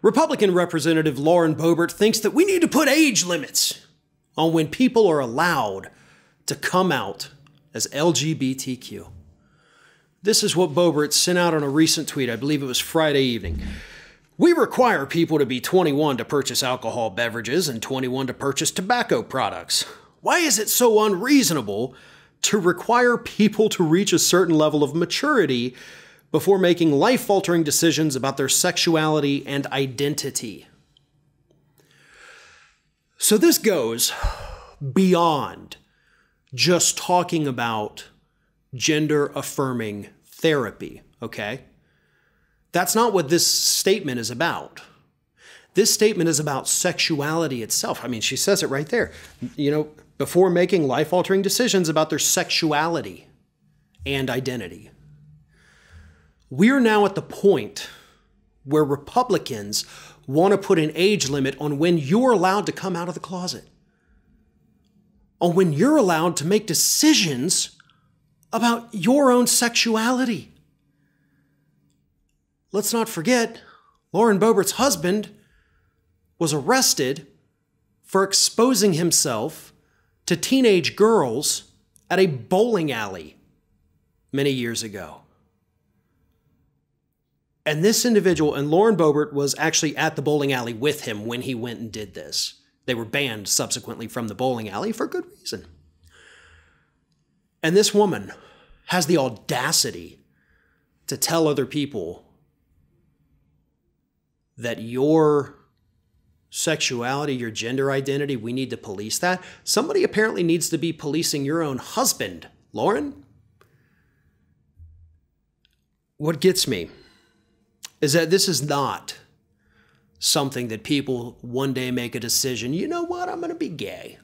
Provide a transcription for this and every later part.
Republican Representative Lauren Boebert thinks that we need to put age limits on when people are allowed to come out as LGBTQ. This is what Boebert sent out on a recent tweet. I believe it was Friday evening. We require people to be 21 to purchase alcohol beverages and 21 to purchase tobacco products. Why is it so unreasonable to require people to reach a certain level of maturity before making life-altering decisions about their sexuality and identity? So this goes beyond just talking about gender-affirming therapy, okay? That's not what this statement is about. This statement is about sexuality itself. I mean, she says it right there. You know, before making life-altering decisions about their sexuality and identity. We're now at the point where Republicans want to put an age limit on when you're allowed to come out of the closet. On when you're allowed to make decisions about your own sexuality. Let's not forget, Lauren Boebert's husband was arrested for exposing himself to teenage girls at a bowling alley many years ago. And this individual, and Lauren Boebert was actually at the bowling alley with him when he went and did this. They were banned subsequently from the bowling alley for good reason. And this woman has the audacity to tell other people that your sexuality, your gender identity, we need to police that. Somebody apparently needs to be policing your own husband, Lauren. What gets me is that this is not something that people one day make a decision, you know what, I'm going to be gay.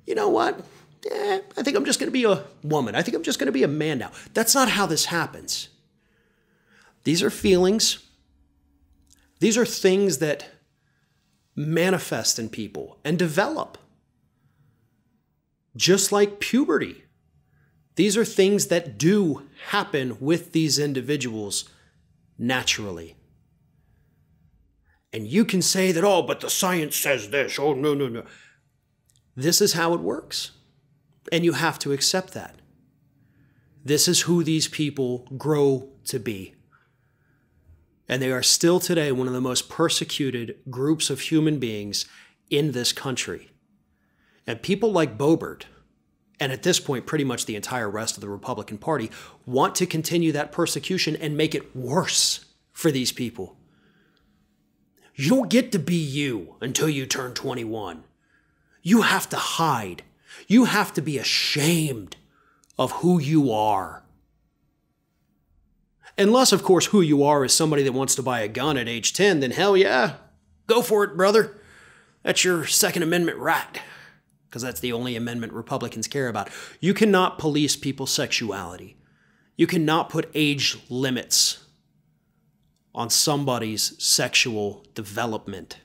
You know what, I think I'm just going to be a woman. I think I'm just going to be a man now. That's not how this happens. These are feelings. These are things that manifest in people and develop. Just like puberty. These are things that do happen with these individuals naturally. And you can say that, oh, but the science says this. Oh, no, no, no. This is how it works. And you have to accept that. This is who these people grow to be. And they are still today one of the most persecuted groups of human beings in this country. And people like Boebert, and at this point pretty much the entire rest of the Republican Party, want to continue that persecution and make it worse for these people. You don't get to be you until you turn 21. You have to hide. You have to be ashamed of who you are. Unless, of course, who you are is somebody that wants to buy a gun at age 10, then hell yeah, go for it, brother. That's your Second Amendment right, because that's the only amendment Republicans care about. You cannot police people's sexuality. You cannot put age limits on somebody's sexual development.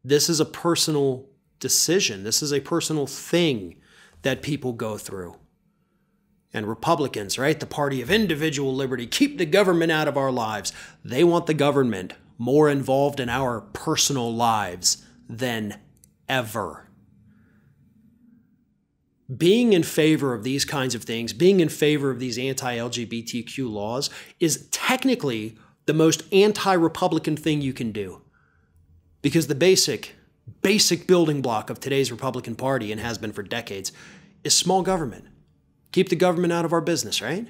This is a personal decision. This is a personal thing that people go through. And Republicans, right, the party of individual liberty, keep the government out of our lives. They want the government more involved in our personal lives than ever. Being in favor of these kinds of things, being in favor of these anti-LGBTQ laws is technically the most anti-Republican thing you can do. Because the basic building block of today's Republican Party, and has been for decades, is small government. Keep the government out of our business, right?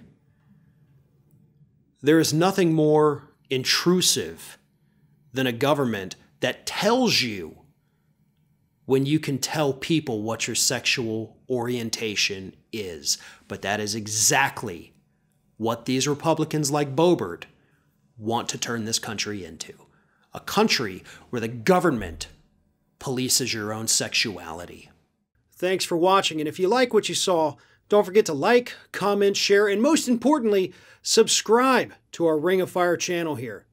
There is nothing more intrusive than a government that tells you when you can tell people what your sexual orientation is. But that is exactly what these Republicans like Boebert want to turn this country into. A country where the government polices your own sexuality. Thanks for watching, and if you like what you saw, don't forget to like, comment, share, and most importantly, subscribe to our Ring of Fire channel here.